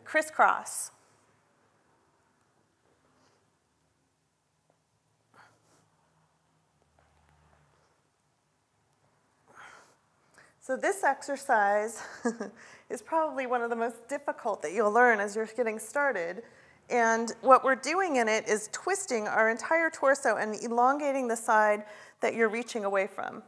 CrissCross. So this exercise is probably one of the most difficult that you'll learn as you're getting started. And what we're doing in it is twisting our entire torso and elongating the side that you're reaching away from.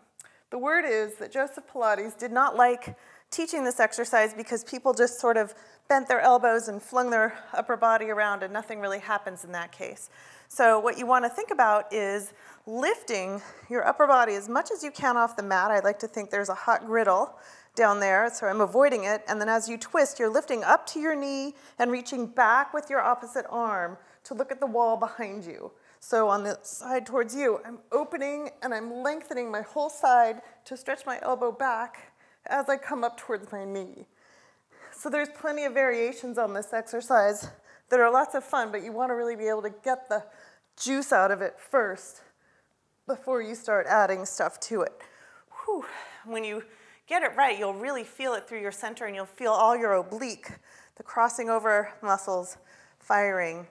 The word is that Joseph Pilates did not like teaching this exercise because people just sort of bent their elbows and flung their upper body around and nothing really happens in that case. So what you want to think about is lifting your upper body as much as you can off the mat. I'd like to think there's a hot griddle down there, so I'm avoiding it. And then as you twist, you're lifting up to your knee and reaching back with your opposite arm to look at the wall behind you. So on the side towards you, I'm opening and I'm lengthening my whole side to stretch my elbow back as I come up towards my knee. So there's plenty of variations on this exercise that are lots of fun, but you want to really be able to get the juice out of it first before you start adding stuff to it. Whew. When you get it right, you'll really feel it through your center and you'll feel all your oblique, the crossing over muscles firing.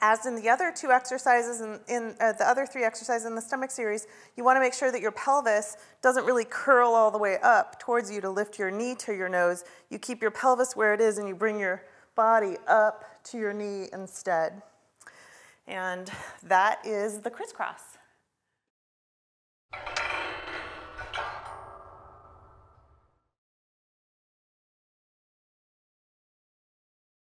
As in the other two exercises, in the other three exercises in the stomach series, you want to make sure that your pelvis doesn't really curl all the way up towards you to lift your knee to your nose. You keep your pelvis where it is and you bring your body up to your knee instead. And that is the CrissCross.